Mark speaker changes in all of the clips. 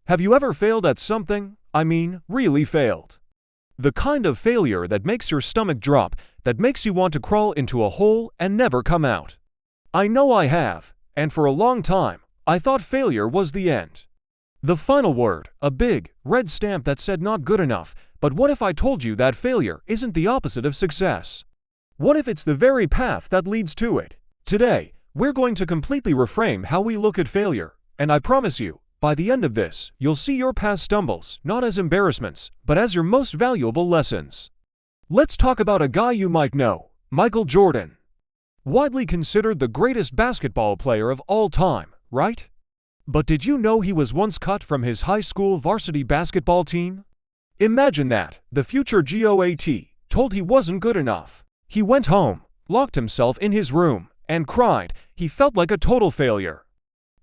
Speaker 1: Have you ever failed at something? I mean, really failed. The kind of failure that makes your stomach drop, that makes you want to crawl into a hole and never come out. I know I have, and for a long time, I thought failure was the end. The final word, a big, red stamp that said not good enough. But what if I told you that failure isn't the opposite of success? What if it's the very path that leads to it? Today, we're going to completely reframe how we look at failure, and I promise you, by the end of this, you'll see your past stumbles not as embarrassments, but as your most valuable lessons. Let's talk about a guy you might know, Michael Jordan. Widely considered the greatest basketball player of all time, right? But did you know he was once cut from his high school varsity basketball team? Imagine that, the future GOAT, told he wasn't good enough. He went home, locked himself in his room, and cried. He felt like a total failure.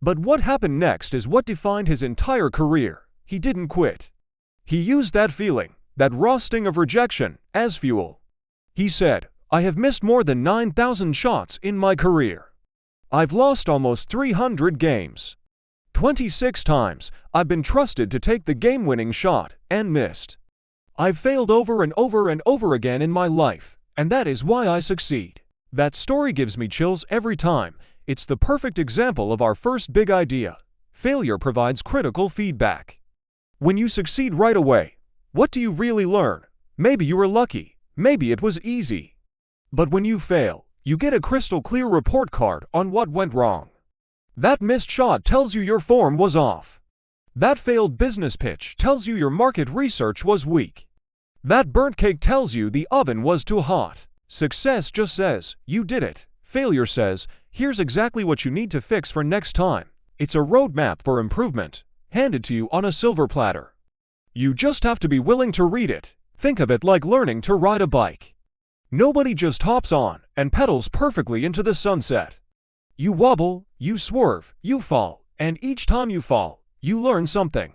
Speaker 1: But what happened next is what defined his entire career. He didn't quit. He used that feeling, that raw sting of rejection, as fuel. He said, "I have missed more than 9,000 shots in my career. I've lost almost 300 games. 26 times, I've been trusted to take the game-winning shot and missed. I've failed over and over and over again in my life, and that is why I succeed." That story gives me chills every time. It's the perfect example of our first big idea. Failure provides critical feedback. When you succeed right away, what do you really learn? Maybe you were lucky, maybe it was easy. But when you fail, you get a crystal clear report card on what went wrong. That missed shot tells you your form was off. That failed business pitch tells you your market research was weak. That burnt cake tells you the oven was too hot. Success just says, "You did it." Failure says, "Here's exactly what you need to fix for next time." It's a roadmap for improvement, handed to you on a silver platter. You just have to be willing to read it. Think of it like learning to ride a bike. Nobody just hops on and pedals perfectly into the sunset. You wobble, you swerve, you fall, and each time you fall, you learn something.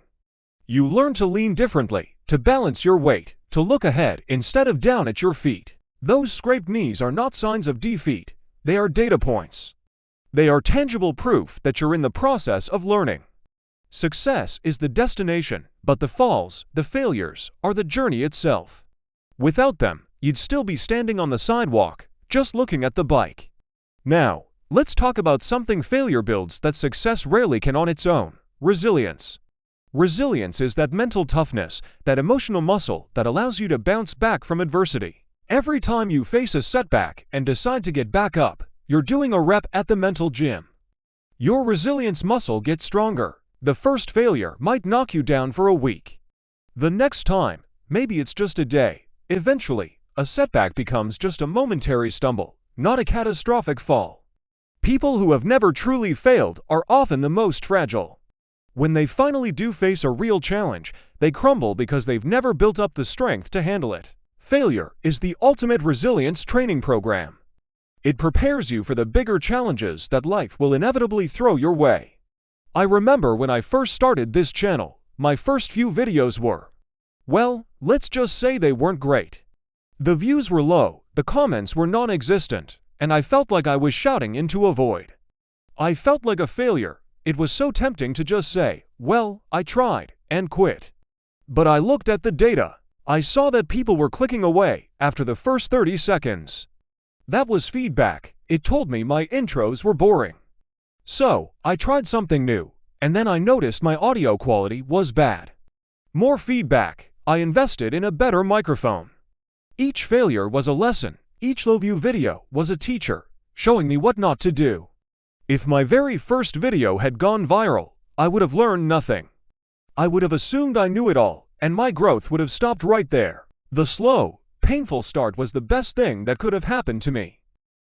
Speaker 1: You learn to lean differently, to balance your weight, to look ahead instead of down at your feet. Those scraped knees are not signs of defeat. They are data points. They are tangible proof that you're in the process of learning. Success is the destination, but the falls, the failures, are the journey itself. Without them, you'd still be standing on the sidewalk, just looking at the bike. Now, let's talk about something failure builds that success rarely can on its own: resilience. Resilience is that mental toughness, that emotional muscle that allows you to bounce back from adversity. Every time you face a setback and decide to get back up, you're doing a rep at the mental gym. Your resilience muscle gets stronger. The first failure might knock you down for a week. The next time, maybe it's just a day. Eventually, a setback becomes just a momentary stumble, not a catastrophic fall. People who have never truly failed are often the most fragile. When they finally do face a real challenge, they crumble because they've never built up the strength to handle it. Failure is the ultimate resilience training program. It prepares you for the bigger challenges that life will inevitably throw your way. I remember when I first started this channel, my first few videos were, well, let's just say they weren't great. The views were low, the comments were non-existent, and I felt like I was shouting into a void. I felt like a failure. It was so tempting to just say, well, I tried, and quit. But I looked at the data. I saw that people were clicking away after the first 30 seconds. That was feedback. It told me my intros were boring. So, I tried something new, and then I noticed my audio quality was bad. More feedback. I invested in a better microphone. Each failure was a lesson. Each low-view video was a teacher, showing me what not to do. If my very first video had gone viral, I would have learned nothing. I would have assumed I knew it all, and my growth would have stopped right there. The slow, painful start was the best thing that could have happened to me.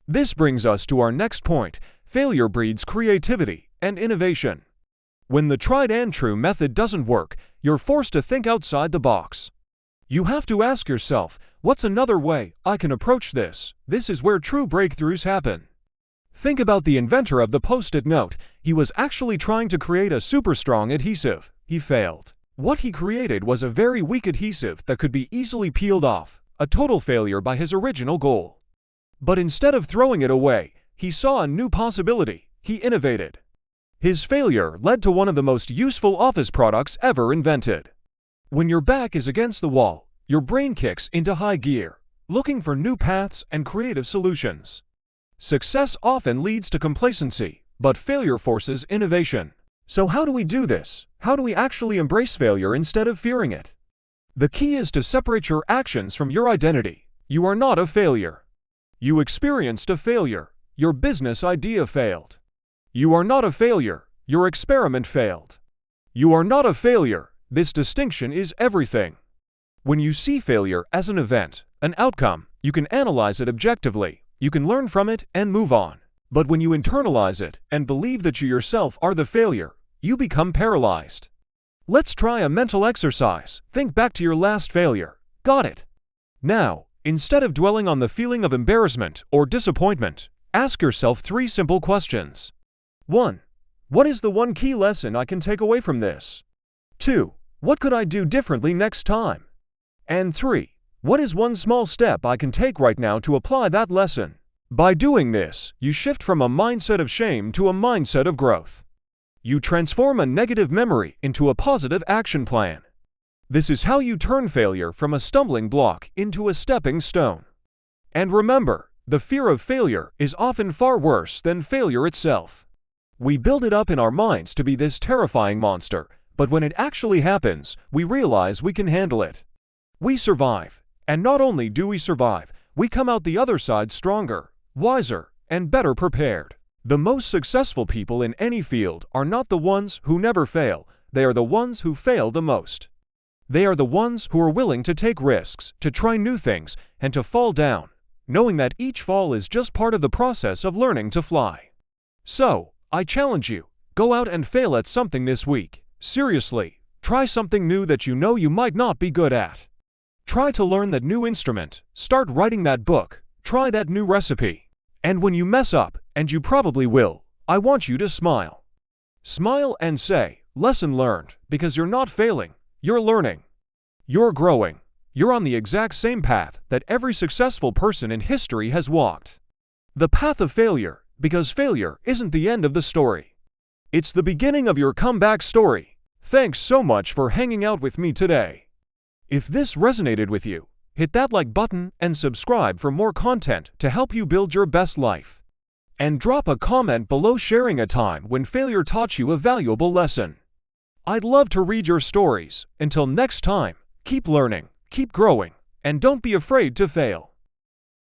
Speaker 1: This brings us to our next point: failure breeds creativity and innovation. When the tried and true method doesn't work, you're forced to think outside the box. You have to ask yourself, what's another way I can approach this? This is where true breakthroughs happen. Think about the inventor of the Post-it note. He was actually trying to create a super strong adhesive. He failed. What he created was a very weak adhesive that could be easily peeled off, a total failure by his original goal. But instead of throwing it away, he saw a new possibility. He innovated. His failure led to one of the most useful office products ever invented. When your back is against the wall, your brain kicks into high gear, looking for new paths and creative solutions. Success often leads to complacency, but failure forces innovation. So how do we do this? How do we actually embrace failure instead of fearing it? The key is to separate your actions from your identity. You are not a failure. You experienced a failure. Your business idea failed. You are not a failure. Your experiment failed. You are not a failure. This distinction is everything. When you see failure as an event, an outcome, you can analyze it objectively. You can learn from it and move on. But when you internalize it and believe that you yourself are the failure, you become paralyzed. Let's try a mental exercise. Think back to your last failure. Got it? Now, instead of dwelling on the feeling of embarrassment or disappointment, ask yourself 3 simple questions. 1. What is the one key lesson I can take away from this? 2. What could I do differently next time? And 3. What is one small step I can take right now to apply that lesson? By doing this, you shift from a mindset of shame to a mindset of growth. You transform a negative memory into a positive action plan. This is how you turn failure from a stumbling block into a stepping stone. And remember, the fear of failure is often far worse than failure itself. We build it up in our minds to be this terrifying monster, but when it actually happens, we realize we can handle it. We survive. And not only do we survive, we come out the other side stronger, wiser, and better prepared. The most successful people in any field are not the ones who never fail, they are the ones who fail the most. They are the ones who are willing to take risks, to try new things, and to fall down, knowing that each fall is just part of the process of learning to fly. So, I challenge you, go out and fail at something this week. Seriously, try something new that you know you might not be good at. Try to learn that new instrument, start writing that book, try that new recipe. And when you mess up, and you probably will, I want you to smile. Smile and say, lesson learned, because you're not failing, you're learning. You're growing. You're on the exact same path that every successful person in history has walked. The path of failure, because failure isn't the end of the story. It's the beginning of your comeback story. Thanks so much for hanging out with me today. If this resonated with you, hit that like button and subscribe for more content to help you build your best life. And drop a comment below sharing a time when failure taught you a valuable lesson. I'd love to read your stories. Until next time, keep learning, keep growing, and don't be afraid to fail.